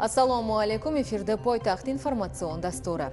Assalomu alaykum, efirda poytaxt informatsion dasturi.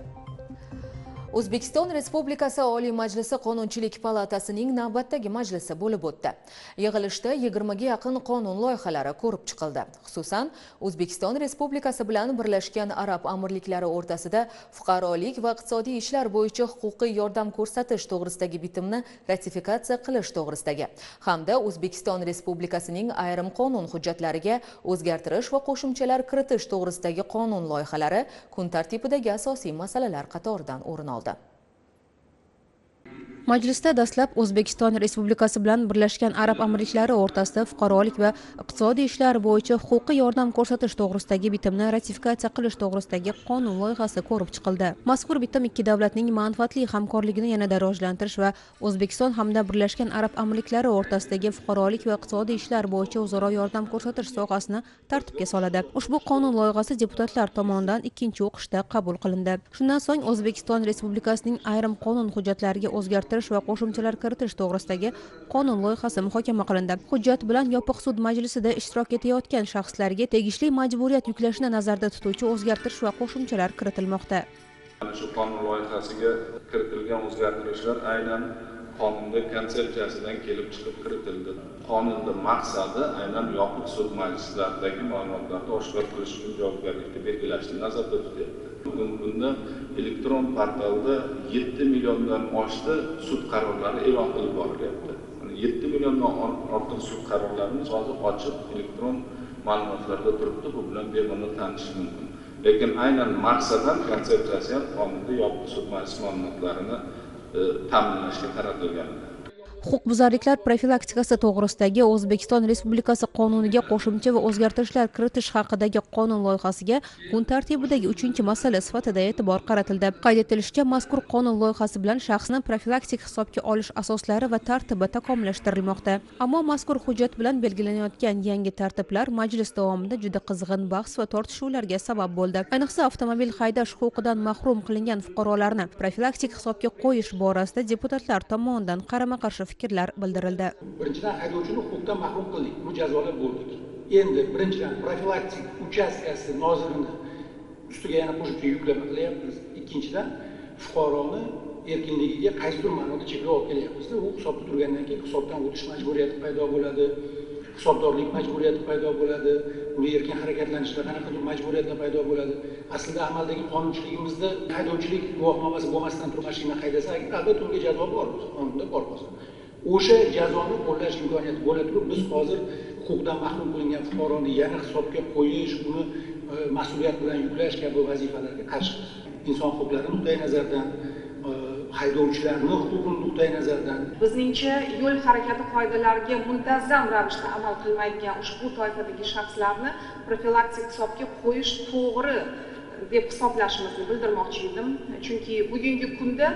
O'zbekiston Respublikasi Oliy Majlisi Qonunchilik palatasining navbatdagi majlisi bo'lib o'tdi. Yig'ilishda 20 ga yaqin qonun loyihalari ko'rib chiqildi. Xususan, O'zbekiston Respublikasi bilan Birlashgan Arab Amirliklari o'rtasida fuqarolik va iqtisodiy ishlar bo'yicha huquqiy yordam ko'rsatish to'g'risidagi bitimni ratifikatsiya qilish to'g'risidagi hamda O'zbekiston Respublikasining ayrim qonun hujjatlariga o'zgartirish va qo'shimchalar kiritish to'g'risidagi qonun loyihalari kun tartibidagi asosiy masalalar qatoridan o'rin oldi. Majlisda dastlab O'zbekiston Respublikasi bilan Birlashgan Arab Amirliklari o'rtasida fuqarolik va iqtisodiy ishlar bo'yicha huquqiy yordam ko'rsatish to'g'risidagi bitimni ratifikatsiya qilish to'g'risidagi qonun loyihasi ko'rib chiqildi. Mazkur bitim ikki davlatning manfaatli hamkorligini yanada rivojlantirish va O'zbekiston hamda Birlashgan Arab Amirliklari o'rtasidagi fuqarolik va iqtisodiy ishlar bo'yicha o'zaro yordam ko'rsatish sohasini tartibga soladi. Ushbu qonun loyihasi deputatlar tomonidan ikkinchi o'qishda qabul qilindi. Shundan so'ng O'zbekiston Respublikasining ayrim qonun hujjatlariga o'zgartirish va qo'shimchalar kiritish to'g'risidagi qonun loyihasi muhokama qilindi. Hujjat bilan yopiq sud majlisida ishtirok etayotgan shaxslarga tegishli majburiyat yuklashni nazarda tutuvchi o'zgartirish va qo'shimchalar kiritilmoqda. Shu qonun loyihasiga kiritilgan o'zgartirishlar aynan qonunda konsepsiyasidan kelib chiqib kiritildi. Qonunda maqsadi aynan yopiq sud majlislaridagi ma'lumotlarni oshkor qilish uchun javobgarlikni belgilashni nazarda tutyapti. Bugungi kunda elektron portalda 7 milliondan oshdi sud qarorlari e'lon qilib borilyapti. 7 milliondan ortiq sud qarorlarimiz hozir ochiq elektron ma'lumotlarda turibdi. Bu bilan bemalol tanishish mumkin. Lekin aynan maqsadan konsepsiyasi ham qonunda yopiq sud majlis ma'lumotlarini ta'minlashga qaratilgan. Huquqbuzarliklar profilaktikasi to'g'risidagi O'zbekiston Respublikasi qonuniga qo'shimcha va o'zgartirishlar kiritish haqidagi qonun loyihasiga kun tartibidagi 3-masala sifatida e'tibor qaratildi. Qayd etilishicha, mazkur qonun loyihasi bilan shaxsni profilaktik hisobga olish asoslari va tartibi takomillashtirilmoqda. Ammo mazkur hujjat bilan belgilanayotgan yangi tartiblar majlis davomida juda qizg'in bahs va tortishuvlarga sabab bo'ldi. Ayniqsa, avtomobil haydash huquqidan mahrum qilingan fuqarolarni profilaktik hisobga qo'yish borasida deputatlar tomonidan qarama-qarshi fikrlar bildirildi. Birinchidan, haydovchini huquqdan mahrum qildik, bu jazolab bo'ldik. Endi birinchidan profilaktik uchastkasi nozirini ustiga yana qo'shimcha yuklama qilyapmiz. Ikkinchidan, fuqaroni erkinligiga qaysidir ma'noda cheklov olib kelyapmiz. U hisobda turgandan keyin hisobdan o'tish majburiyati paydo bo'ladi, hisobdorlik majburiyati paydo bo'ladi, uni erkin harakatlanishda qanaqadir majburiyatlar paydo bo'ladi. Aslida amaldagi qonunchiligimizda haydovchilik guvohnomasi bo'lmasdan turib mashina haydasa, albatta unga jazo bor, qonunda bor bo'lsa. O'sha jazoni qo'llash imkoniyati bo'la turib, biz hozir huquqdan mahrum qilingan fuqaroni yana hisobga qo'yish, uni mas'uliyat bilan yuklash kabi vazifalarga qarshimiz. Inson huquqlari nuqtai nazaridan, haydovchilarning huquqi nuqtai nazaridan bizningcha yo'l harakati qoidalariga muntazam ravishda amal qilmaydigan ushbu toifadagi shaxslarni profilaktik hisobga qo'yish to'g'ri deb hisoblashimizni bildirmoqchi edim. Chunki bugungi kunda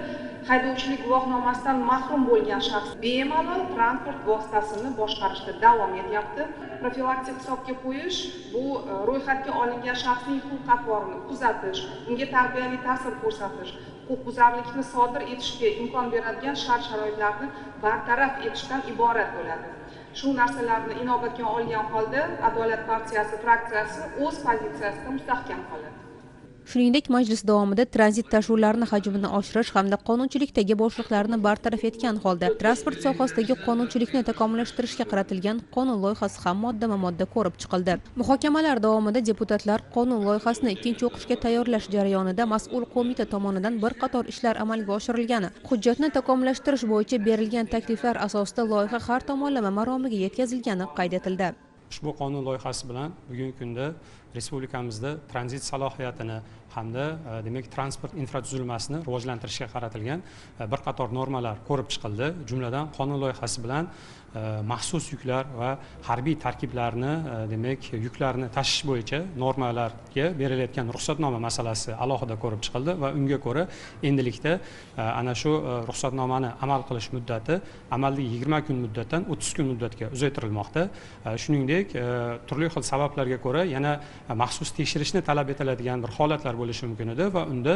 haydovchilik guvohnomasidan mahrum bo'lgan shaxs bemalol transport vositasini boshqarishda davom etyapti. Profilaktik hisobga qo'yish bu ro'yxatga olingan shaxsning xulq-atvorini kuzatish, unga tarbiyali ta'sir ko'rsatish, huquqbuzarlikni sodir etishga imkon beradigan shart-sharoitlarni bartaraf etishdan iborat bo'ladi. Shu narsalarni inobatga olgan holda Adolat partiyasi fraksiyasi o'z pozitsiyasida mustahkam qoladi. Shuningdek, majlis davomida tranzit tashuvlarini hajmini oshirish hamda qonunchilikdagi bo'shliqlarni bartaraf etgan holda transport sohasidagi qonunchilikni takomillashtirishga qaratilgan qonun loyihasi ham moddama-modda ko'rib chiqildi. Muhokamalar davomida deputatlar qonun loyihasini ikkinchi o'qishga tayyorlash jarayonida mas'ul qo'mita tomonidan bir qator ishlar amalga oshirilgani, hujjatni takomillashtirish bo'yicha berilgan takliflar asosida loyiha har tomonlama maromiga yetkazilgani qayd etildi. Ushbu qonun loyihasi bilan bugungi kunda respublikamizda tranzit salohiyatini hamda demak transport infratuzilmasini rivojlantirishga qaratilgan bir qator normalar ko'rib chiqildi. Jumladan qonun loyihasi bilan maxsus yuklar va harbiy tarkiblarni demak yuklarni tashish bo'yicha normalarga berilayotgan ruxsatnoma masalasi alohida ko'rib chiqildi va unga ko'ra endilikda ana shu ruxsatnomani amal qilish muddati amaldagi 20 kun muddatdan 30 kun muddatga uzaytirilmoqda. Shuningdek, turli xil sabablarga ko'ra yana maxsus tekshirishni talab etiladigan bir holatlar bo'lishi mumkin edi va unda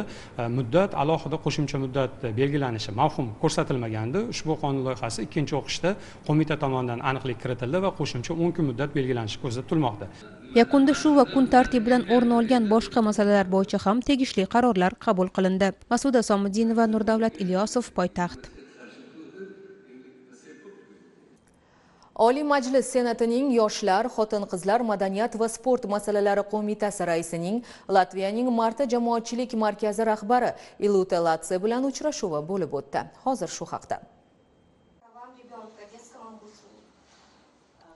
muddat alohida qo'shimcha muddat belgilanishi mavhum ko'rsatilmagandi. Ushbu qonun loyihasi ikkinchi o'qishda qo'mita tomonidan aniqlik kiritildi va qo'shimcha 10 kun muddat belgilanishi ko'zda tutilmoqda. Yakunda shu va kun tartibidan o'rin olgan boshqa masalalar bo'yicha ham tegishli qarorlar qabul qilindi. Masuda Somidinova, Nurdavlat Ilyosov, Poytaxt. Oliy Majlis Senatining Yoshlar, Xotin-qizlar, madaniyat va sport masalalari qo'mitasi raisining Latviyaning Marta jamoatchilik markazi rahbari Ilute Latse bilan uchrashuvi bo'lib o'tdi. Hozir shu haqda.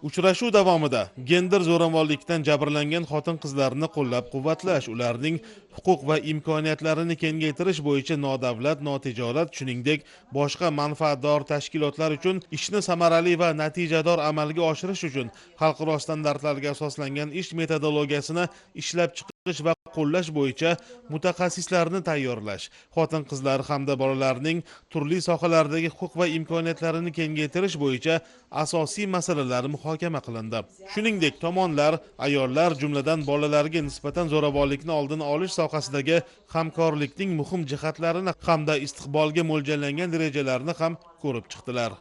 Uchrashuv davomida gender zo'ravonlikdan jabrlangan xotin-qizlarni qo'llab-quvvatlash, ularning huquq va imkoniyatlarini kengaytirish bo'yicha nodavlat, notijorat, shuningdek boshqa manfaatdor tashkilotlar uchun ishni samarali va natijador amalga oshirish uchun xalqaro standartlarga asoslangan ish metodologiyasini ishlab chiqish va qo'llash bo'yicha mutaxassislarni tayyorlash, xotin-qizlar hamda bolalarning turli sohalardagi huquq va imkoniyatlarini kengaytirish bo'yicha asosiy masalalar muhokama qilindi. Shuningdek, tomonlar ayollar, jumladan bolalarga nisbatan zo'ravonlikni oldini olish sohasidagi hamkorlikning muhim jihatlarini hamda istiqbolga mo'ljallangan rejalarni ham ko'rib chiqdilar.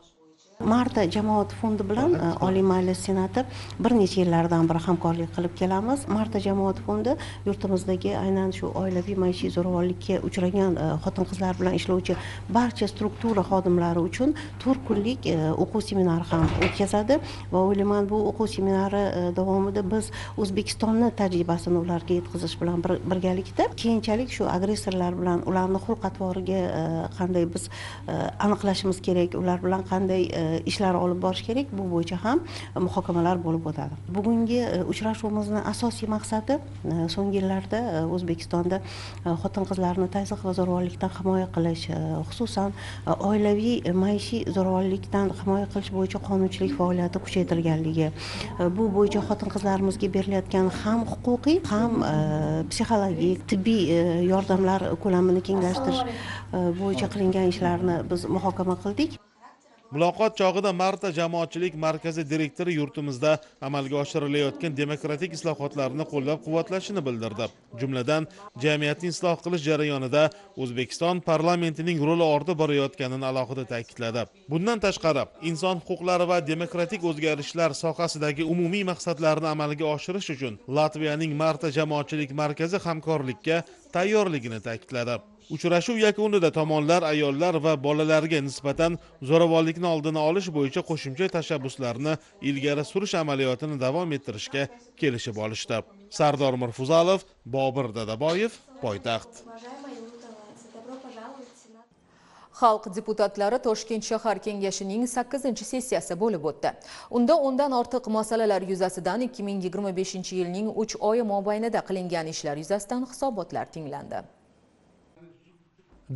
Marta jamoat fondi bilan Oliy Majlis Senati bir necha yillardan beri hamkorlik qilib kelamiz. Marta jamoat fondi yurtimizdagi aynan shu oilaviy maishiy zo'ravonlikka uchragan xotin-qizlar bilan ishlovchi barcha struktura xodimlari uchun 4 kunlik o'quv seminari ham o'tkazadi va o'ylayman bu o'quv seminari davomida biz O'zbekistonni tajribasini ularga yetkazish bilan birgalikda keyinchalik shu agressorlar bilan ularni xulq-atvoriga qanday biz aniqlashimiz kerak, ular bilan qanday ishlar olib borish kerak, bu bo'yicha ham muhokamalar bo'lib o'tadi. Bugungi uchrashuvimizning asosiy maqsadi so'nggi yillarda O'zbekistonda xotin-qizlarni tazyiq va zo'ravonlikdan himoya qilish, xususan oilaviy maishiy zo'ravonlikdan himoya qilish bo'yicha qonunchilik faoliyati kuchaytirilganligi, bu bo'yicha xotin-qizlarimizga berilayotgan ham huquqiy, ham psixologik, tibbiy yordamlar ko'lamini kengaytirish bo'yicha qilingan ishlarni biz muhokama qildik. Muloqot chog'ida Marta jamoatchilik markazi direktori yurtimizda amalga oshirilayotgan demokratik islohotlarni qo'llab-quvvatlashini bildirdi. Jumladan, jamiyatni isloh qilish jarayonida O'zbekiston parlamentining roli ortib borayotganini alohida ta'kidladi. Bundan tashqari, inson huquqlari va demokratik o'zgarishlar sohasidagi umumiy maqsadlarni amalga oshirish uchun Latviyaning Marta jamoatchilik markazi hamkorlikka tayyorligini ta'kidladi. Uchrashuv yakunida tomonlar ayollar va bolalarga nisbatan zo'ravonlikni oldini olish bo'yicha qo'shimcha tashabbuslarni ilgari surish amaliyotini davom ettirishga kelishib olishdi. Sardor Mirfuzalov, Bobir Dadaboyev, Poytaxt. Xalq deputatlari Toshkent shahar kengashining 8-sessiyasi bo'lib o'tdi. Unda o'ndan ortiq masalalar yuzasidan 2025-yilning 3 oyi mobaynida qilingan ishlar yuzasidan hisobotlar tinglandi.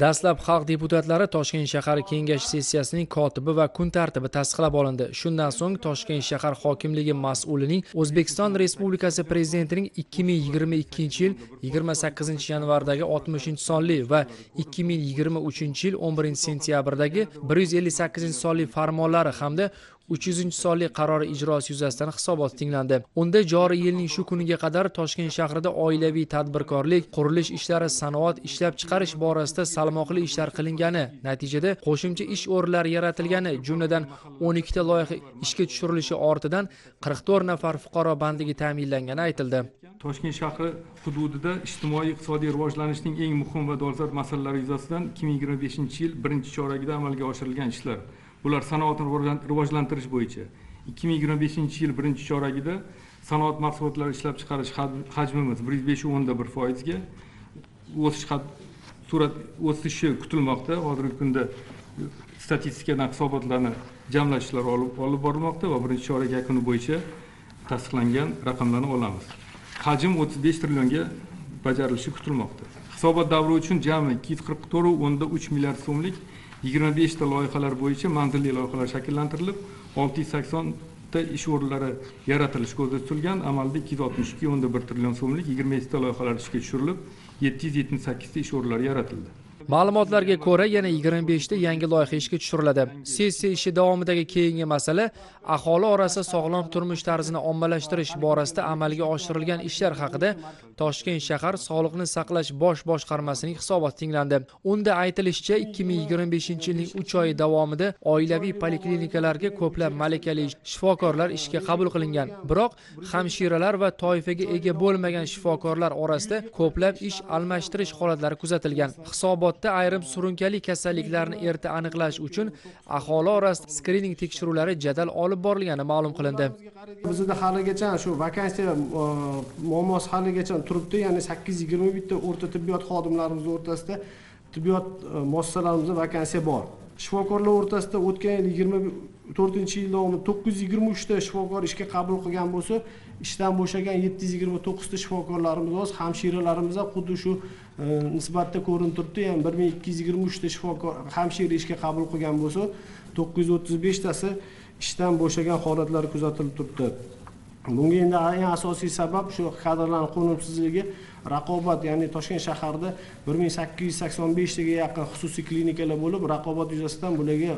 Dastlab xalq deputatlari Toshkent shahar kengashi sessiyasining kotibi va kun tartibi tasdiqlab olindi. Shundan so'ng Toshkent shahar hokimligi mas'ulining O'zbekiston Respublikasi prezidentining 2022-yil 28-yanvardagi 60-sonli va 2023-yil 11-sentyabrdagi 158-sonli farmonlari hamda 300-sonli qarori ijrosi yuzasidan hisobot tinglandi. Unda joriy yilning shu kuniga qadar Toshkent shahrida oilaviy tadbirkorlik, qurilish ishlari, sanoat, ishlab chiqarish borasida salmoqli ishlar qilingani, natijada qo'shimcha ish o'rinlari yaratilgani, jumladan 12 ta loyiha ishga tushirilishi ortidan 44 nafar fuqaro bandligi ta'minlangani aytildi. Toshkent shahri hududida ijtimoiy-iqtisodiy rivojlanishning eng muhim va dolzarb masalalari yuzasidan 2025-yil 1-choragida amalga oshirilgan ishlar. Bular sanoatni rivojlantirish bo'yicha 2025-yil 1-choragida sanoat mahsulotlari ishlab chiqarish hajmimiz 105.1% ga o'sishi kutilmoqda. Hozirgi kunda statistikadan hisobotlarni jamlash ishlari olib borilmoqda va 1-chorak yakuni bo'yicha tasdiqlangan raqamlarni olamiz. hajm 35 trillionga bajarilishi kutilmoqda. Hisobot davri uchun jami 244.3 milliard so'mlik 25 ta loyihalar bo'yicha manzilli loyihalar shakllantirilib, 680 ta ish o'rinlari yaratilishi ko'zda tutilgan. Amalda 262.1 trillion so'mlik 27 ta loyihalar ishga tushirilib, 778 ta ish o'rinlari yaratildi. Ma'lumotlarga ko'ra, yana 25 ta yangi loyiha ishga tushiriladi. Sessiya ishi davomidagi keyingi masala aholi orasida sog'lom turmush tarzini ommalashtirish borasida amalga oshirilgan ishlar haqida Toshkent shahar Sog'liqni saqlash bosh boshqarmasining hisoboti tinglandi. Unda aytilishicha, 2025-yilning 3 oyi davomida oilaviy poliklinikalarga ko'plab malakali shifokorlar ishga qabul qilingan. Biroq hamshiralar va toifaga ega bo'lmagan shifokorlar orasida ko'plab ish almashtirish holatlari kuzatilgan. Hisobotda ayrim surunkali kasalliklarni erta aniqlash uchun aholi orasida skrining tekshiruvlari jadal olib borilgani ma'lum qilindi. Bizda haligacha shu vakansiya muammosi haligacha turibdi, ya'ni 821 ta o'rta tibbiyot xodimlarimiz o'rtasida tibbiyot muassasalarimizda vakansiya bor. Shifokorlar o'rtasida o'tgan yil 24-yil davomida 923 ta shifokor ishga qabul qilgan bo'lsa, ishdan bo'shagan 729 ta shifokorlarimiz bor, hamshiralarimiz ham xuddi shu nisbatda ko'rinib turibdi. Ya'ni 1223 ta shifokor hamshira ishga qabul qilgan bo'lsa, 935 tasi ishdan bo'shagan holatlar kuzatilib turibdi. Bunga endi eng asosiy sabab shu kadrlarning qo'nimsizligi, raqobat, ya'ni Toshkent shaharida 1885 taga yaqin xususiy klinikalar bo'lib, raqobat yuzasidan bularga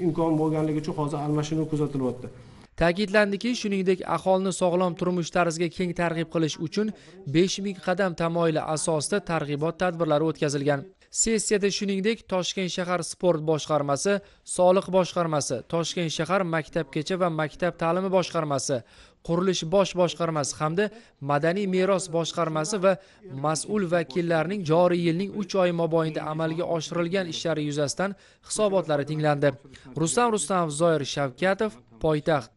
imkon bo'lganligi uchun hozir almashinuv kuzatilyapti. Ta'kidlandiki, shuningdek, aholini sog'lom turmush tarziga keng targ'ib qilish uchun 5000 qadam tamoyili asosida targ'ibot tadbirlari o'tkazilgan. Sessiyada shuningdek Toshkent shahar sport boshqarmasi, soliq boshqarmasi, Toshkent shahar maktabgacha va maktab ta'limi boshqarmasi, qurilish bosh boshqarmasi hamda madaniy meros boshqarmasi va mas'ul vakillarning joriy yilning 3 oy mobaynida amalga oshirilgan ishlari yuzasidan hisobotlari tinglandi. Rustam Rustamov, Zoir Shavkatov, Poytaxt.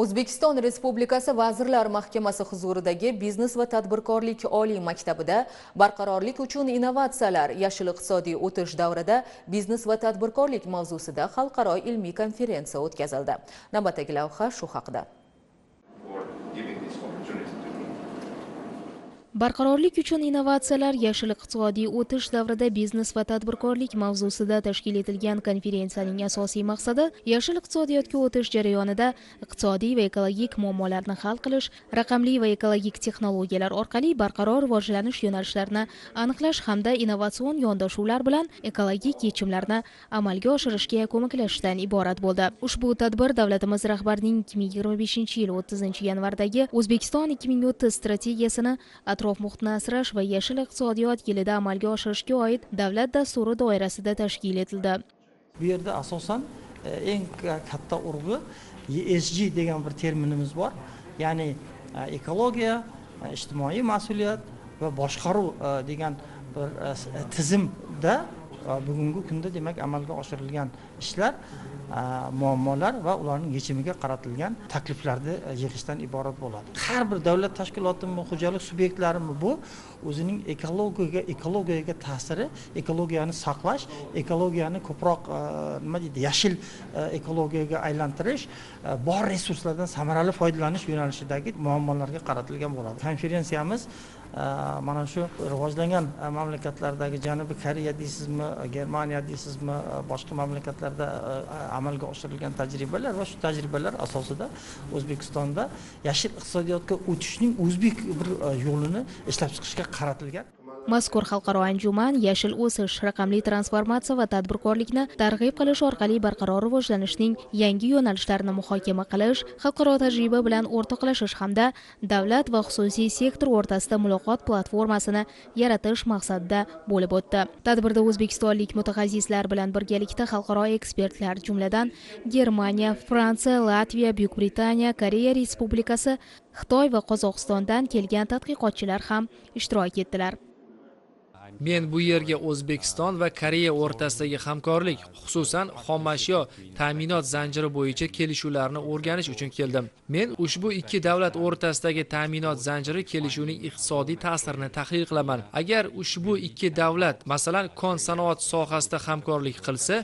O'zbekiston Respublikasi Vazirlar Mahkamasi huzuridagi Biznes va tadbirkorlik oliy maktabida barqarorlik uchun innovatsiyalar, yashil iqtisodiy o'tish davrida biznes va tadbirkorlik mavzusida xalqaro ilmiy konferensiya o'tkazildi. Navbatdagi lavha shu haqida. Barqarorlik uchun innovatsiyalar, yashil iqtisodiy o'tish davrida biznes va tadbirkorlik mavzusida tashkil etilgan konferensiyaning asosiy maqsadi yashil iqtisodiyotga o'tish jarayonida iqtisodiy va ekologik muammolarni hal qilish, raqamli va ekologik texnologiyalar orqali barqaror rivojlanish yo'nalishlarini aniqlash hamda innovatsion yondashuvlar bilan ekologik yechimlarni amalga oshirishga ko'maklashishdan iborat bo'ldi. Ushbu tadbir davlatimiz rahbarining 2025-yil 30-yanvardagi O'zbekiston 2030 strategiyasini atrof muhitni asrash va yashil iqtisodiyot yilida amalga oshirishga oid davlat dasturi doirasida tashkil etildi. Bu yerda asosan eng katta urg'u ESG degan bir terminimiz bor. Ya'ni ekologiya, ijtimoiy mas'uliyat va boshqaruv degan bir tizimda bugungi kunda demak amalga oshirilgan ishlar, muammolar va ularning yechimiga qaratilgan takliflarni yig'ishdan iborat bo'ladi. Har bir davlat tashkilotimi, xo'jalik subyektlari bu o'zining ekologiyaga ta'siri, ekologiyani saqlash, ekologiyani ko'proq nima deydi, yashil ekologiyaga aylantirish, bor resurslardan samarali foydalanish yo'nalishidagi muammolarga qaratilgan bo'ladi. Konferensiyamiz mana shu rivojlangan mamlakatlardagi Janubiy Koreya deysizmi, Germaniya deysizmi, boshqa mamlakatlarda amalga oshirilgan tajribalar va shu tajribalar asosida O'zbekistonda yashil iqtisodiyotga o'tishning o'zbek bir yo'lini ishlab chiqishga qaratilgan. Mazkur xalqaro anjuman yashil o'sish, raqamli transformatsiya va tadbirkorlikni targ'ib qilish orqali barqaror rivojlanishning yangi yo'nalishlarini muhokama qilish, xalqaro tajriba bilan o'rtoqlashish hamda davlat va xususiy sektor o'rtasida muloqot platformasini yaratish maqsadida bo'lib o'tdi. Tadbirda o'zbekistonlik mutaxassislar bilan birgalikda xalqaro ekspertlar, jumladan Germaniya, Fransiya, Latviya, Buyuk Britaniya, Koreya Respublikasi, Xitoy va Qozog'istondan kelgan tadqiqotchilar ham ishtirok etdilar. Men bu yerga O'zbekiston va Koreya o'rtasidagi hamkorlik, xususan xomashyo ta'minot zanjiri bo'yicha kelishuvlarni o'rganish uchun keldim. Men ushbu ikki davlat o'rtasidagi ta'minot zanjiri kelishuvining iqtisodiy ta'sirini tahlil qilaman. Agar ushbu ikki davlat, masalan, kon sanoat sohasida hamkorlik qilsa,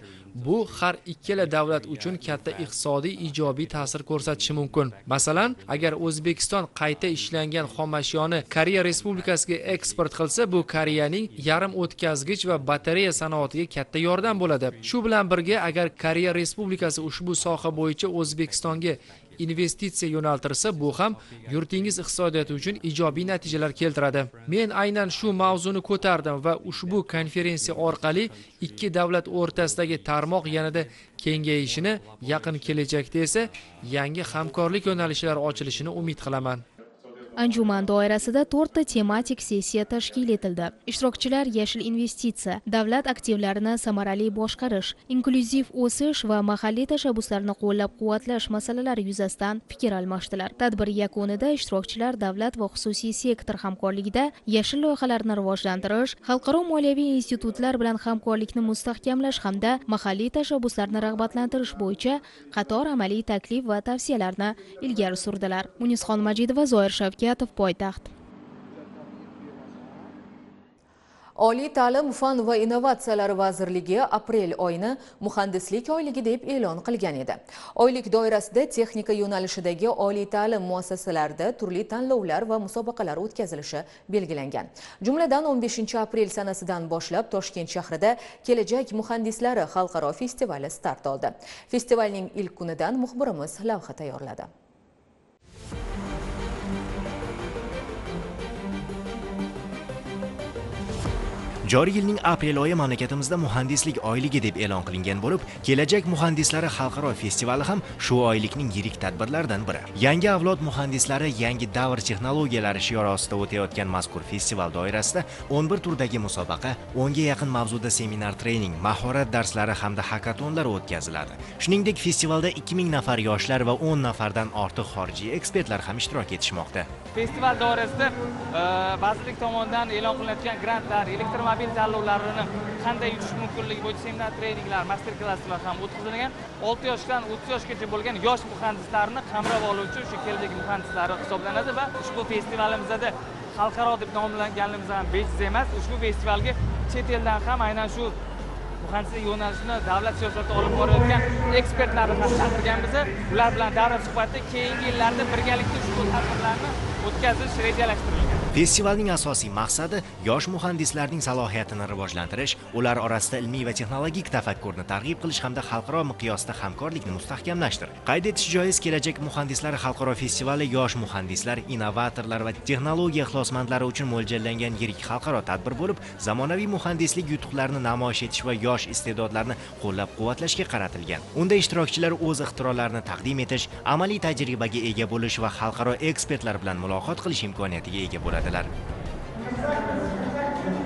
bu har ikkala davlat uchun katta iqtisodiy ijobiy ta'sir ko'rsatishi mumkin. Masalan, agar O'zbekiston qayta ishlangan xomashyoni Koreya Respublikasiga eksport qilsa, bu Koreyaning yarim o'tkazgich va batareya sanoatiga katta yordam bo'ladi. Shu bilan birga, agar Koreya Respublikasi ushbu soha bo'yicha O'zbekistonga investitsiya yo'naltirsa, bu ham yurtingiz iqtisodiyoti uchun ijobiy natijalar keltiradi. Men aynan shu mavzuni ko'tardim va ushbu konferensiya orqali ikki davlat o'rtasidagi tarmoq yanada kengayishini, yaqin kelajakda esa yangi hamkorlik yo'nalishlari ochilishini umid qilaman. Anjuman doirasida 4 ta tematik sessiya tashkil etildi. Ishtirokchilar yashil investitsiya, davlat aktivlarini samarali boshqarish, inklyuziv o'sish va mahalliy tashabbuslarni qo'llab-quvvatlash masalalari yuzasidan fikr almashdilar. Tadbir yakunida ishtirokchilar davlat va xususiy sektor hamkorligida yashil loyihalarni rivojlantirish, xalqaro moliyaviy institutlar bilan hamkorlikni mustahkamlash hamda mahalliy tashabbuslarni rag'batlantirish bo'yicha qator amaliy taklif va tavsiyalarni ilgari surdilar. Munizxon Majidova, Zoir Shavkatov, Poytaxt. Oliy ta'lim, fan va innovatsiyalar vazirligi aprel oyini muhandislik oyligi deb e'lon qilgan edi. Oylik doirasida texnika yo'nalishidagi oliy ta'lim muassasalarida turli tanlovlar va musobaqalar o'tkazilishi belgilangan. Jumladan 15 aprel sanasidan boshlab Toshkent shahrida Kelajak muhandislari xalqaro festivali start oldi. Festivalning ilk kunidan muxbirimiz lavha tayyorladi. Joriy yilning aprel oyi mamlakatimizda muhandislik oyligi deb e'lon qilingan bo'lib, Kelajak muhandislari xalqaro festivali ham shu oylikning yirik tadbirlaridan biri. Yangi avlod muhandislari yangi davr texnologiyalari shiori ostida o'tayotgan mazkur festival doirasida 11 turdagi musobaqa, 10 ga yaqin mavzuda seminar trening, mahorat darslari hamda hakatonlar o'tkaziladi. Shuningdek, festivalda 2000 nafar yoshlar va 10 nafardan ortiq xorijiy ekspertlar ham ishtirok etishmoqda. Festival doirasida vazirlik tomonidan e'lon qilinayotgan grantlar, elektromobil tanlovlarini qanday yutish mumkinligi bo'yicha seminar treninglar, master klasslar ham o'tkazilgan. 6 yoshdan 30 yoshgacha bo'lgan yosh muhandislarni qamrab oluvchi o'sha kelajak muhandislari hisoblanadi va ushbu festivalimizda xalqaro deb nomlanganligimiz ham bejiz emas. Ushbu festivalga chet eldan ham aynan shu muhandislik yo'nalishini davlat siyosati olib borayotgan ekspertlarni ham chaqirganmiz. Ular bilan davra suhbatida keyingi yillarda birgalikda ushbu tadbirlarni o'tkazish rejalashtirilgan. Festivalning asosiy maqsadi yosh muhandislarning salohiyatini rivojlantirish, ular orasida ilmiy va texnologik tafakkurni targ'ib qilish hamda xalqaro miqyosda hamkorlikni mustahkamlashdir. Qayd etish joiz, Kelajak muhandislari xalqaro festivali yosh muhandislar, innovatorlar va texnologiya ixlosmandlari uchun mo'ljallangan yirik xalqaro tadbir bo'lib, zamonaviy muhandislik yutuqlarini namoyish etish va yosh iste'dodlarni qo'llab-quvvatlashga qaratilgan. Unda ishtirokchilar o'z ixtirolarini taqdim etish, amaliy tajribaga ega bo'lish va xalqaro ekspertlar bilan muloqot qilish imkoniyatiga ega bo'ladi.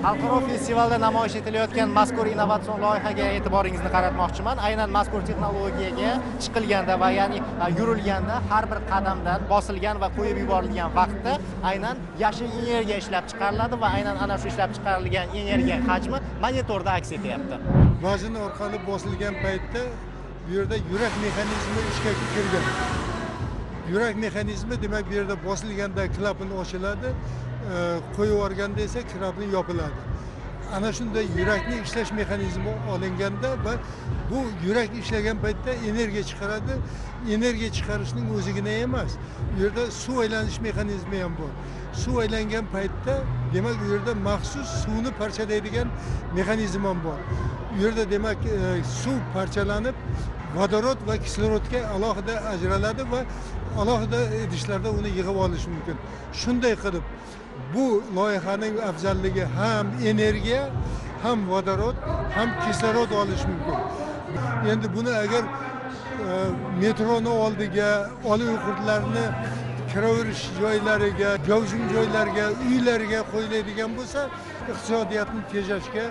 Xalqaro festivalda namoyish etilayotgan mazkur innovatsion loyihaga e'tiboringizni qaratmoqchiman. Aynan mazkur texnologiyaga chiqilganda va ya'ni yurilganda har bir qadamdan bosilgan va qo'yib yuborilgan vaqtda aynan yashil energiya ishlab chiqariladi va aynan ana shu ishlab chiqarilgan energiya hajmi monitorda aks etyapti. Vazn orqali bosilgan paytda bu yerda yurak mexanizmi ishga kirgan. Yurak mexanizmi demak bu yerda bosilganda klapan ochiladi, qo'yib yuborganda esa klapan yopiladi. Ana shunday yurakning ishlash mexanizmi olinganda va bu yurak ishlagan paytda energiya chiqaradi. Energiya chiqarishning o'zigina emas, bu yerda suv aylanish mexanizmi ham bor. Suv aylangan paytda demak bu yerda maxsus suvni parchalaydigan mexanizm ham bor. Bu yerda demak suv parchalanib vodorod va kislorodga alohida ajraladi va alohida idishlarda uni yig'ib olish mumkin. Shunday qilib bu loyihaning afzalligi ham energiya, ham vodorod, ham kislorod olish mumkin. Endi buni agar metroni oldiga, oliy o'quvchilarni kiraverish joylariga, gavjum joylarga, uylarga qo'yiladigan bo'lsa, iqtisodiyotni tejashga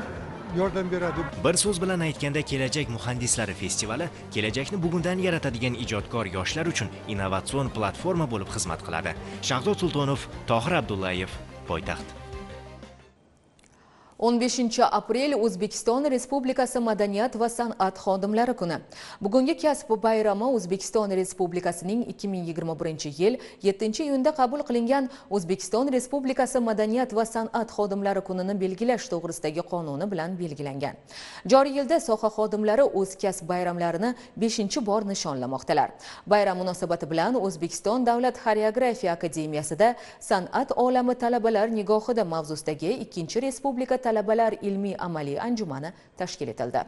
yordam beradi. Bir so'z bilan aytganda, Kelajak muhandislari festivali kelajakni bugundan yaratadigan ijodkor yoshlar uchun innovatsion platforma bo'lib xizmat qiladi. Shahzod Sultonov, Tohir Abdullayev, Poytaxt. 15 aprel O'zbekiston Respublikasi Madaniyat va san'at xodimlari kuni. Bugungi kasb bayrami O'zbekiston Respublikasining 2021-yil 7-iyunda qabul qilingan O'zbekiston Respublikasi Madaniyat va san'at xodimlari kunini belgilash to'g'risidagi qonuni bilan belgilangan. Joriy yilda soha xodimlari o'z kasb bayramlarini 5-bor nishonlamoqdalar. Bayram munosabati bilan O'zbekiston Davlat xoreografiya akademiyasida san'at olami talabalar nigohida mavzusidagi 2-respublika talabalar ilmiy amaliy anjumani tashkil etildi.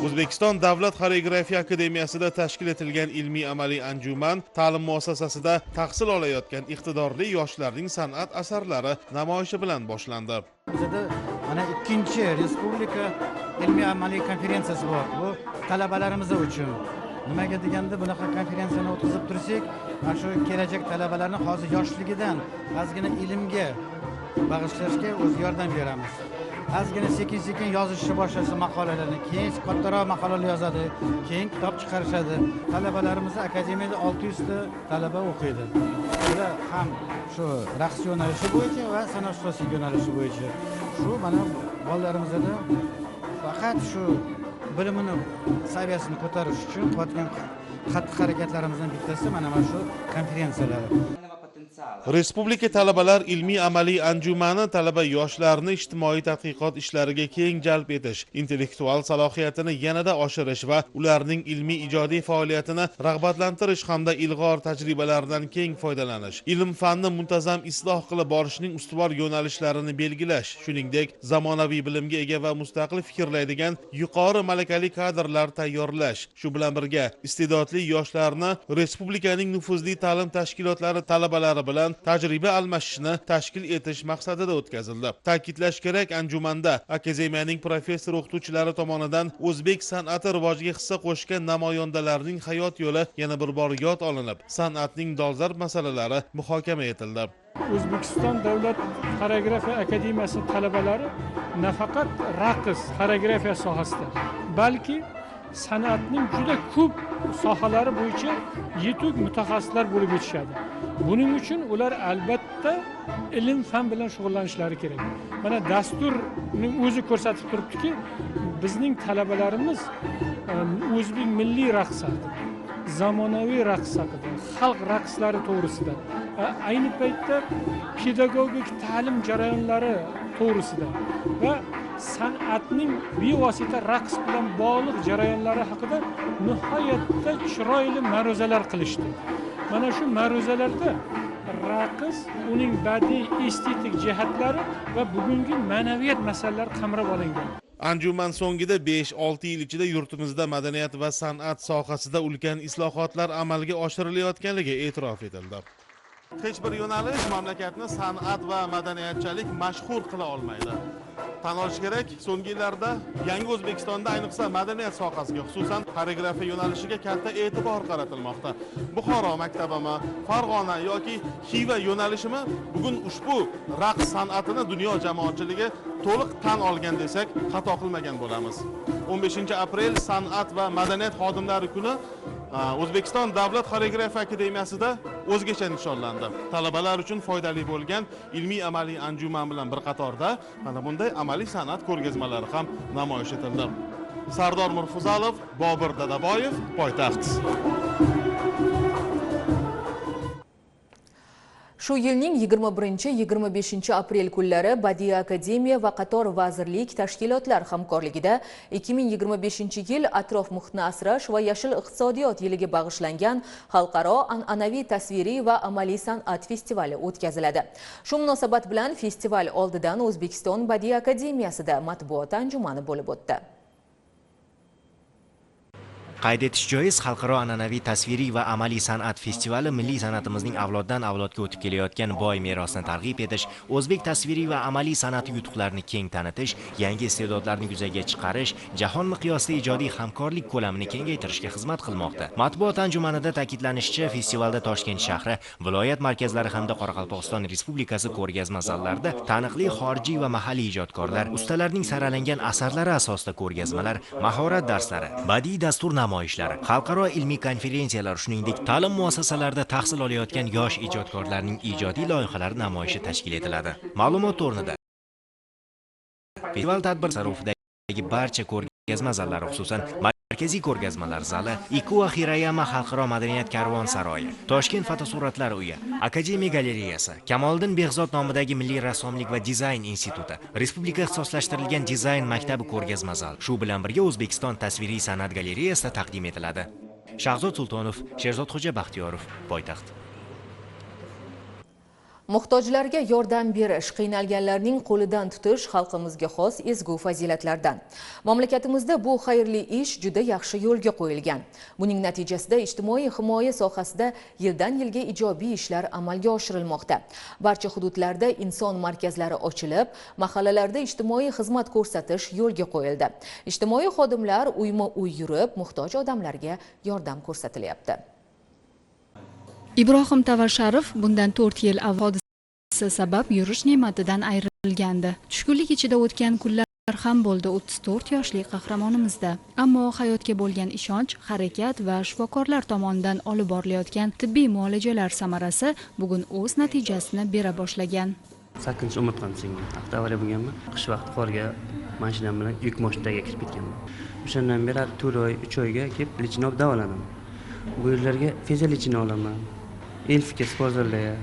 O'zbekiston Davlat xoreografiya akademiyasida tashkil etilgan ilmiy amaliy anjuman ta'lim muassasasida tahsil olayotgan iqtidorli yoshlarning san'at asarlari namoyishi bilan boshlandi. Bizda mana 2-respublika ilmiy amaliy konferensiyasi bor. Bu talabalarimiz uchun. Nimaga deganda bunaqa konferensiyani o'tkazib tursak, mana shu kelajak talabalarni hozir yoshligidan ozgina ilmga bag'ishlashga o'z yordam beramiz. Ozgina sekin-sekin yozishni boshlasa maqolalarni, keyin kattaroq maqolalar yozadi, keyin kitob chiqarishadi. Talabalarimiz akademiyada 600 ta talaba o'qiydi. Ular ham shu raqs yo'nalishi bo'yicha va san'at yo'nalishi bo'yicha. Shu mana bolalarimizni faqat shu bilimini saviyasini ko'tarish uchun qilayotgan xatti-harakatlarimizdan bittasi mana shu konferensiyalar. Respublika talabalar ilmiy amaliy anjumani talaba yoshlarni ijtimoiy tadqiqot ishlariga keng jalb etish, intellektual salohiyatini yanada oshirish va ularning ilmiy ijodiy faoliyatini rag'batlantirish hamda ilg'or tajribalardan keng foydalanish, ilm fanni muntazam isloh qilib borishning ustuvor yo'nalishlarini belgilash, shuningdek zamonaviy bilimga ega va mustaqil fikrlaydigan yuqori malakali kadrlar tayyorlash. Shu bilan birga iste'dodli yoshlarni respublikaning nufuzli ta'lim tashkilotlari talabalari bilan tajriba almashishni tashkil etish maqsadida o'tkazildi. Ta'kidlash kerak, anjumanda akademiyaning professor o'qituvchilari tomonidan o'zbek san'ati rivojiga hissa qo'shgan namoyandalarning hayot yo'li yana bir bor yod olinib, san'atning dolzarb masalalari muhokama etildi. O'zbekiston Davlat xoreografiya akademiyasi talabalari nafaqat raqs, xoreografiya sohasida, balki san'atning juda ko'p sohalari bo'yicha yetuk mutaxassislar bo'lib yetishadi. Buning uchun ular albatta ilm fan bilan shug'ullanishlari kerak. Mana dasturning o'zi ko'rsatib turibdiki, bizning talabalarimiz o'zbek milliy raqs haqida, zamonaviy raqs haqida, xalq raqslari to'g'risida, ayni paytda pedagogik ta'lim jarayonlari to'g'risida va san'atning bevosita raqs bilan bog'liq jarayonlari haqida nihoyatda chiroyli ma'ruzalar qilishdi. Mana shu ma'ruzalarda raqs, uning badiiy estetik jihatlari va bugungi ma'naviyat masalalari qamrab olingan. Anjuman so'ngida 5-6 yil ichida yurtimizda madaniyat va san'at sohasida ulkan islohotlar amalga oshirilayotganligi e'tirof etildi. Hech bir yo'nalish mamlakatni san'at va madaniyatchalik mashhur qila olmaydi. Tan olish kerak, so'nggi yillarda yangi O'zbekistonda ayniqsa madaniyat sohasiga, xususan xoreografiya yo'nalishiga katta e'tibor qaratilmoqda. Buxoro maktabimi, Farg'ona yoki Xiva yo'nalishimi bugun ushbu raqs san'atini dunyo jamoatchiligi to'liq tan olgan desak, xato qilmagan bo'lamiz. 15 aprel san'at va madaniyat xodimlari kuni O'zbekiston Davlat xoreografiya akademiyasida o'zgacha nishonlandi. Talabalar uchun foydali bo'lgan ilmiy amaliy anjuman bilan bir qatorda mana bunday amaliy san'at ko'rgazmalari ham namoyish etildi. Sardor Murfuzalov, Bobur Dadaboyev, Poytaxt. Shu yilning 21-25 aprel kunlari Badiiy akademiya va qator vazirlik, tashkilotlar hamkorligida 2025-yil atrof muhitni asrash va yashil iqtisodiyot yiliga bag'ishlangan xalqaro an'anaviy tasviriy va amaliy san'at festivali o'tkaziladi. Shu munosabat bilan festival oldidan O'zbekiston Badiiy akademiyasida matbuot anjumani bo'lib o'tdi. Qayd etish joiz, xalqaro an'anaviy tasviriy va amaliy san'at festivali milliy san'atimizning avloddan avlodga o'tib kelayotgan boy merosini targ'ib etish, o'zbek tasviriy va amaliy san'ati yutuqlarini keng tanitish, yangi iste'dodlarni yuzaga chiqarish, jahon miqyosida ijodiy hamkorlik ko'lamini kengaytirishga xizmat qilmoqda. Matbuot anjumanida ta'kidlanishicha, festivalda Toshkent shahri, viloyat markazlari hamda Qoraqalpog'iston Respublikasi ko'rgazma zallarida taniqli xorijiy va mahalliy ijodkorlar, ustalarning saralangan asarlari asosida ko'rgazmalar, mahorat darslari, badiiy dastur namoyishlari, xalqaro ilmiy konferensiyalar, shuningdek ta'lim muassasalarida tahsil olayotgan yosh ijodkorlarning ijodiy loyihalari namoyishi tashkil etiladi. Ma'lumot o'rnida festival tadbir sarofidagi barcha ko'rgazma zallari, xususan markaziy ko'rgazmalar zali, Ikuwa Hirayama xalqaro madaniyat karvonsaroyi, Toshkent fotosuratlar uyi, Akademiya galereyasi, Kamoliddin Behzod nomidagi Milliy rassomlik va dizayn instituti, Respublika ixtisoslashtirilgan dizayn maktabi ko'rgazma zal, shu bilan birga O'zbekiston tasviriy san'at galereyasida taqdim etiladi. Shahzod Sultonov, Sherzodxo'ja Baxtiyorov, poytaxt. Muhtojlarga yordam berish, qiynalganlarning qo'lidan tutish xalqimizga xos ezgu fazilatlardan. Mamlakatimizda bu xayrli ish juda yaxshi yo'lga qo'yilgan. Buning natijasida ijtimoiy himoya sohasida yildan yilga ijobiy ishlar amalga oshirilmoqda. Barcha hududlarda inson markazlari ochilib, mahallalarda ijtimoiy xizmat ko'rsatish yo'lga qo'yildi. Ijtimoiy xodimlar uyma-uy yurib, muhtoj odamlarga yordam ko'rsatilyapti. Ibrohim Tavasharov bundan 4 yil avval hodisa sabab yurish ne'matidan ayrilgandi. Tushkunlik ichida o'tgan kunlar ham bo'ldi 34 yoshli qahramonimizda. Ammo hayotga bo'lgan ishonch, harakat va shifokorlar tomonidan olib borilayotgan tibbiy muolajalar samarasi bugun o'z natijasini bera boshlagan. 8-umr qansingan. Avtoavariya bo'lganman. Qish vaqti qorga mashinam bilan yuk mashinaga kirib ketganman. O'shandan beri 4 oy, 3 oyga kelib lichinov davolanaman. Bu yerlarga fiziologini olaman. Elfga sportzallarga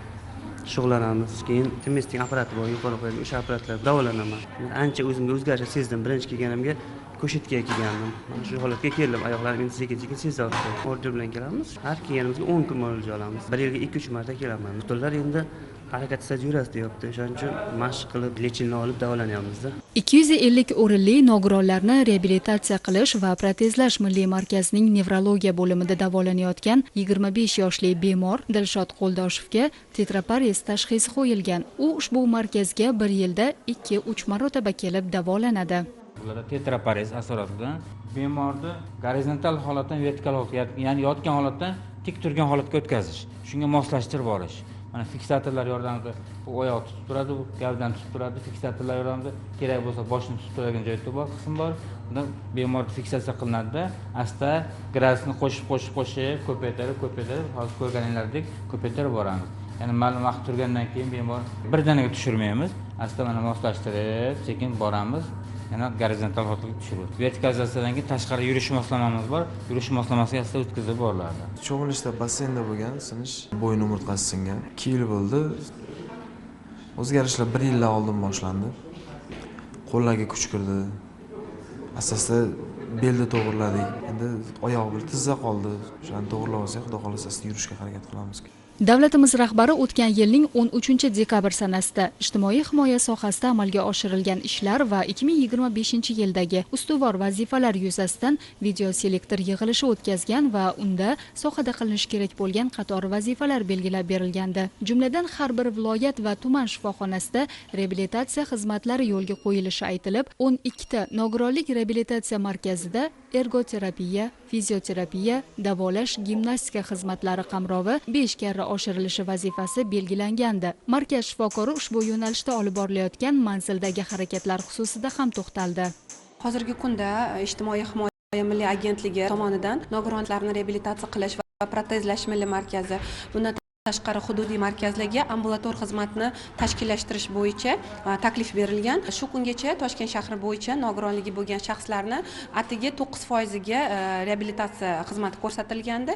shug'ullanamiz. Keyin timesting apparati bor, yuqori qo'yilgan o'sha apparatlarda davolanaman. Ancha o'zimga o'zgarish sezdim. Birinchi kelganimga ko'shatga kelgandim. Mana shu holatga keldim. Oyoqlarim endi sekin-sekin sezyapti. Order bilan kelamiz. Har kelganimizga 10 kun muolaja olamiz. Bir yilga 2-3 marta kelaman. Doktorlar endi harakatsiz yurasiz deyapti. O'shaning uchun mashq qilib, lechinni olib davolanyapmiz-da. 250 o'rinli nogironlarni reabilitatsiya qilish va protezlash milliy markazining nevrologiya bo'limida davolanayotgan 25 yoshli bemor Dilshod Qo'ldoshevga tetraparez tashxisi qo'yilgan. U ushbu markazga bir yilda 2-3 marotaba kelib davolanadi. Ularda tetraparez asoratida bemorni gorizontal holatdan vertikal holatga, ya'ni yotgan holatdan tik turgan holatga o'tkazish, shunga moslashtirib borish. Mana fiksatorlar yordamida bu oyoq tutib turadi, bu gavdani tutib turadi, fiksatorlar yordamida kerak bo'lsa boshni tutib turadigan joyda bor qism bor. Unda bemor fiksatsiya qilinadi-da, asta gradusni qo'shib ko'paytirib, hozir ko'rganinglardek ko'paytirib boramiz. Ya'ni ma'lum vaqt turgandan keyin bemor birdaniga tushirmaymiz, asta mana moslashtirib, sekin boramiz. Yana gorizontal holatga tushirib. Vertikalizatsiyadan keyin tashqari yurish moslamamiz bor. Yurish moslamasiga asta o'tkazib boriladi. Cho'milishda bassenda bo'lgan sinish, bo'yin umurtqasi singan. 2 yil bo'ldi. O'zgarishlar 1 yildan oldin boshlandi. Qo'llarga kuch kirdi. Asosda belni to'g'irladik. Endi oyoq bir tizza qoldi. O'shani to'g'irlab olsak, xudo xolasa yurishga harakat qilamiz. Davlatimiz rahbari o'tgan yilning 13-dekabr sanasida ijtimoiy himoya sohasida amalga oshirilgan ishlar va 2025-yildagi ustuvor vazifalar yuzasidan video selektor yig'ilishi o'tkazgan va unda sohada qilinishi kerak bo'lgan qator vazifalar belgilab berilgandi. Jumladan har bir viloyat va tuman shifoxonasida reabilitatsiya xizmatlari yo'lga qo'yilishi aytilib, 12 ta nogironlik reabilitatsiya markazida ergoterapiya, fizioterapiya, davolash, gimnastika xizmatlari qamrovi 5 karra oshirilishi vazifasi belgilangandi. Markaz shifokori ushbu yo'nalishda olib borilayotgan manzildagi harakatlar xususida ham to'xtaldi. Hozirgi kunda ijtimoiy himoya milliy agentligi tomonidan nogironlarni reabilitatsiya qilish va protezlash milliy markazi, bundan tashqari hududiy markazlarga ambulator xizmatni tashkillashtirish bo'yicha taklif berilgan. Shu kungacha Toshkent shahri bo'yicha nogironligi bo'lgan shaxslarni atigi 9% ga reabilitatsiya xizmati ko'rsatilgandi.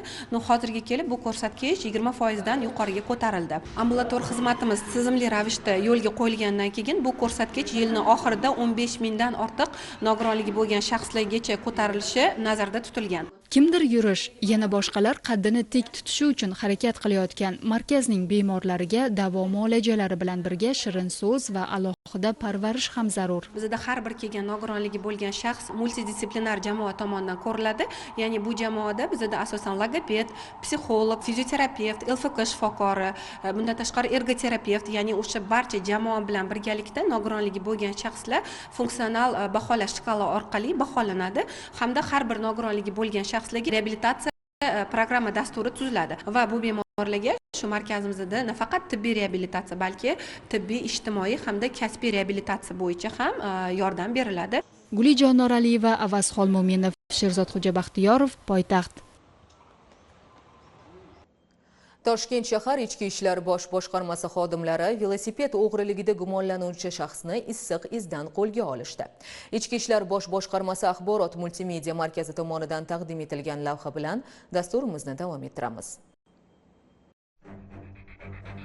Hozirga kelib bu ko'rsatkich 20% dan yuqoriga ko'tarildi. Ambulator xizmatimiz tizimli ravishda yo'lga qo'yilgandan keyin bu ko'rsatkich yilning oxirida 15 mingdan ortiq nogironligi bo'lgan shaxslargacha ko'tarilishi nazarda tutilgan. Kimdir yurish, yana boshqalar qaddini tik tutishi uchun harakat qilayotgan markazning bemorlariga davo muolajalari bilan birga shirin so'z va alohida parvarish ham zarur. Bizda har bir kelgan nogironligi bo'lgan shaxs multidisiplinar jamoa tomonidan ko'riladi. Ya'ni bu jamoada bizda asosan logoped, psixolog, fizioterapevt, LFK shifokori, bundan tashqari ergoterapevt, ya'ni o'sha barcha jamoa bilan birgalikda nogironligi bo'lgan shaxslar funksional baholash shkala orqali baholanadi hamda har bir nogironligi bo'lgan shaxslarga reabilitatsiya programma dasturi tuziladi va bu bemorlarga shu markazimizda nafaqat tibbiy reabilitatsiya, balki tibbiy, ijtimoiy hamda kasbiy reabilitatsiya bo'yicha ham yordam beriladi. Gulijon Noraliyeva, Avazxon Mo'minov, Sherzodxo'ja Baxtiyorov, Poytaxt. Toshkent shahar Ichki ishlar bosh boshqarmasi xodimlari velosiped o'g'riligida gumonlanuvchi shaxsni issiq izdan qo'lga olishdi. Ichki ishlar bosh boshqarmasi axborot multimedia markazi tomonidan taqdim etilgan lavha bilan dasturimizni davom ettiramiz.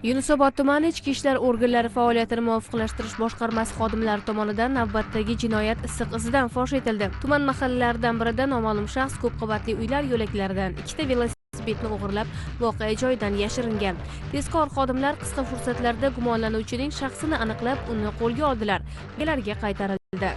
Yunusobod tumani ichki ishlar organlari faoliyatini muvofiqlashtirish boshqarmasi xodimlari tomonidan navbatdagi jinoyat issiq izidan fosh etildi. Tuman mahallalaridan birida noma'lum shaxs ko'p qavatli uylar yo'laklaridan ikkita velosipedni o'g'irlab voqea joyidan yashiringan. Tezkor xodimlar qisqa fursatlarda gumonlanuvchining shaxsini aniqlab, uni qo'lga oldilar. Ularga qaytarildi.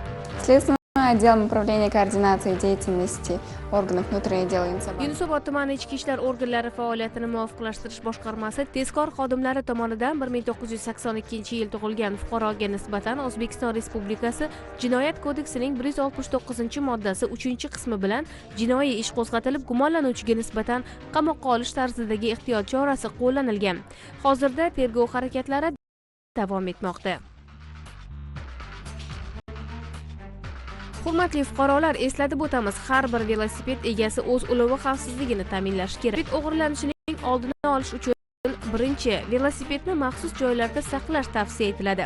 Отделом управления координации деятельности органов внутренних дел Yunusobod tumani ichki ishlar organlari faoliyatini muvofiqlashtirish boshqarmasi tezkor xodimlari tomonidan 1982-yil tug'ilgan fuqaroga nisbatan O'zbekiston Respublikasi Jinoyat kodeksining 169-moddasi 3-qismi bilan jinoiy ish qo'zg'atilib, gumonlanuvchiga nisbatan qamoqqa olish tarzidagi ehtiyot chorasi qo'llanilgan. Hozirda tergov harakatlari davom etmoqda. Hurmatli fuqarolar, eslatib o'tamiz, har bir velosiped egasi o'z ulovi xavfsizligini ta'minlashi kerak. O'g'irlanishining oldini olish uchun birinchi, velosipedni maxsus joylarda saqlash tavsiya etiladi.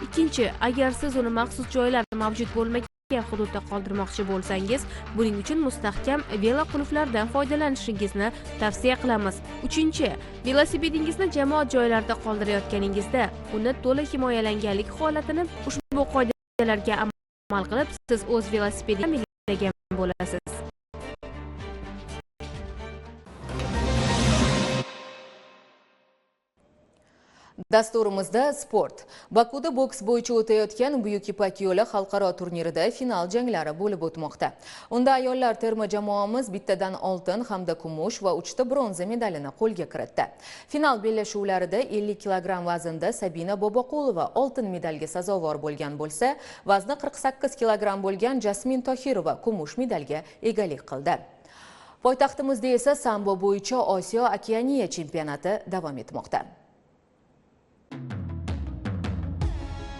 Ikkinchi, agar siz uni maxsus joylar mavjud bo'lmagan hududda qoldirmoqchi bo'lsangiz, buning uchun mustahkam veloqulflardan foydalanishingizni tavsiya qilamiz. Uchinchi, velosipedingizni jamoat joylarida qoldirayotganingizda uni to'liq himoyalanganlik holatini ushbu qoidalarga amal qilib, siz o'z velosipedingizni ta'minlagan bo'lasiz. Dasturimizda sport. Bakuda boks bo'yicha o'tayotgan Buyuk Ipak yo'li xalqaro turnirida final janglari bo'lib o'tmoqda. Unda ayollar terma jamoamiz bittadan oltin hamda kumush va 3 ta bronza medalini qo'lga kiritdi. Final bellashuvlarida 50 kg vaznda Sabina Boboqulova oltin medalga sazovor bo'lgan bo'lsa, vazni 48 kg bo'lgan Jasmin Tohirova kumush medalga egalik qildi. Poytaxtimizda esa sambo bo'yicha Osiyo Okeaniya chempionati davom etmoqda.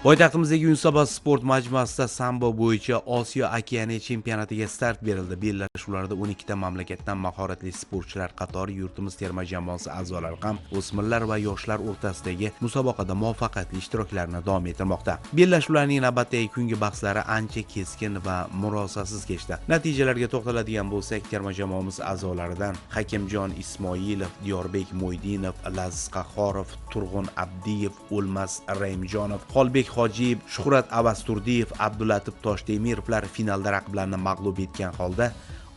Poytaxtimizdagi Yunusobod sport majmuasida sambo bo'yicha Osiyo Okeaniya chempionatiga start berildi. Bellashuvlarda 12 ta mamlakatdan mahoratli sportchilar qatori yurtimiz terma jamoasi a'zolari ham o'smirlar va yoshlar o'rtasidagi musobaqada muvaffaqiyatli ishtiroklarni davom ettirmoqda. Bellashuvlarning navbatdagi kungi bahslari ancha keskin va murosasiz kechdi. Natijalarga to'xtaladigan bo'lsak, terma jamoamiz a'zolaridan Hakimjon Ismoilov, Diyorbek Mo'ydinov, Laziz Qahhorov, Turg'un Abdiyev, O'lmas Raimjonov, Xolbek Hojiyev, Shuhrat Avasturdiyev, Abdulatif Toshdemirovlar finalda raqiblarini mag'lub etgan holda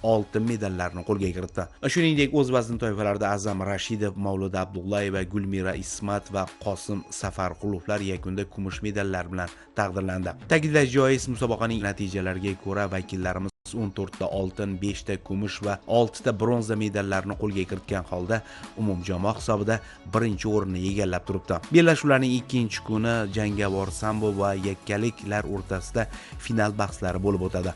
oltin medallarni qo'lga kiritdi. Shuningdek, o'z vazn toifalarida Azam Rashidov, Mavluda Abdullayeva, Gulmira Ismat va Qosim Safarqulovlar yakunda kumush medallar bilan taqdirlandi. Ta'kidlash joiz, musobaqaning natijalariga ko'ra vakillarimiz 14 ta oltin, 5 ta kumush va 6 ta bronza medallarni qo'lga kiritgan holda umumjamoa hisobida birinchi o'rinni egallab turibdi. Bellashuvlarning ikkinchi kuni jangovar sambo va yakkaliklar o'rtasida final bahslari bo'lib o'tadi.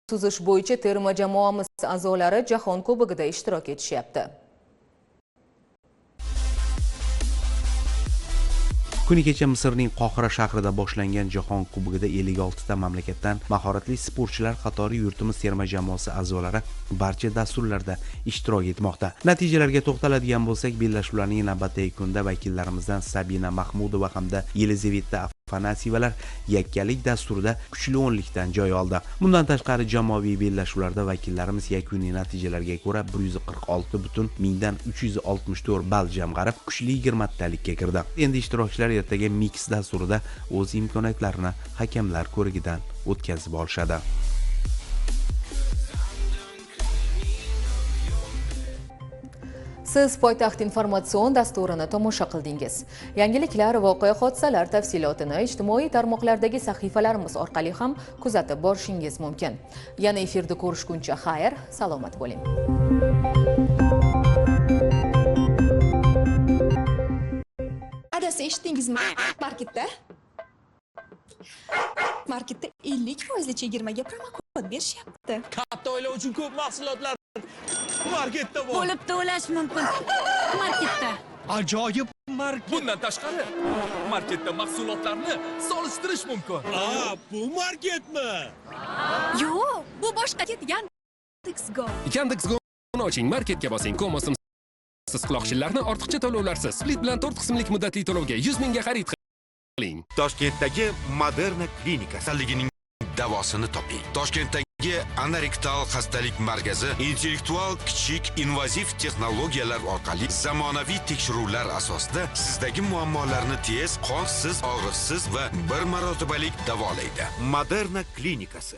Suzish bo'yicha terma jamoamiz a'zolari Jahon Kubogida ishtirok etishyapti. Kuni kecha Misrning Qohira shahrida boshlangan Jahon Kubogida 56 ta mamlakatdan mahoratli sportchilar qatori yurtimiz terma jamoasi a'zolari barcha dasturlarda ishtirok etmoqda. Natijalarga to'xtaladigan bo'lsak, bellashuvlarning navbatdagi kunda vakillarimizdan Sabina Mahmudova hamda Yelizaveta nasibalar yakkalik dasturida kuchli o'nlikdan joy oldi. Bundan tashqari jamoaviy bellashuvlarda vakillarimiz yakuniy natijalarga ko'ra 146.364 ball jamg'arib, kuchli 20talikka kirdi. Endi ishtirokchilar ertaga mix dasturida o'z imkoniyatlarini hakamlar ko'rigidan o'tkazib olishadi. Siz poytaxt informatsion dasturini tomosha qildingiz. Yangiliklar, voqea hodisalar tafsilotini ijtimoiy tarmoqlardagi sahifalarimiz orqali ham kuzatib borishingiz mumkin. Yana efirda ko'rishguncha xayr, salomat bo'ling. Adasi, eshitdingizmi? Marketda 50% chegirmaga promokod berishyapti. Katta oila uchun ko'p mahsulotlar marketda bor. Bo'lib to'lash mumkin. Marketda. Ajoyib market. Bundan tashqari, marketda mahsulotlarni solishtirish mumkin. Bu marketmi? Yo'q, bu boshqa Yandex.Go. Yandex.Go'ni oching, marketga bosing, siz quloqchinlarni ortiqcha to'lovlarsiz, split bilan 4 qismlik muddatli to'lovga 100 mingga xarid qiling. Toshkentdagi Moderna klinika kasalligining davosini toping. Toshkentdagi anorektal xastalik markazi intellektual kichik invaziv texnologiyalar orqali zamonaviy tekshiruvlar asosida sizdagi muammolarni tez, qonsiz, og'riqsiz va bir marotibalik davolaydi. Moderna klinikasi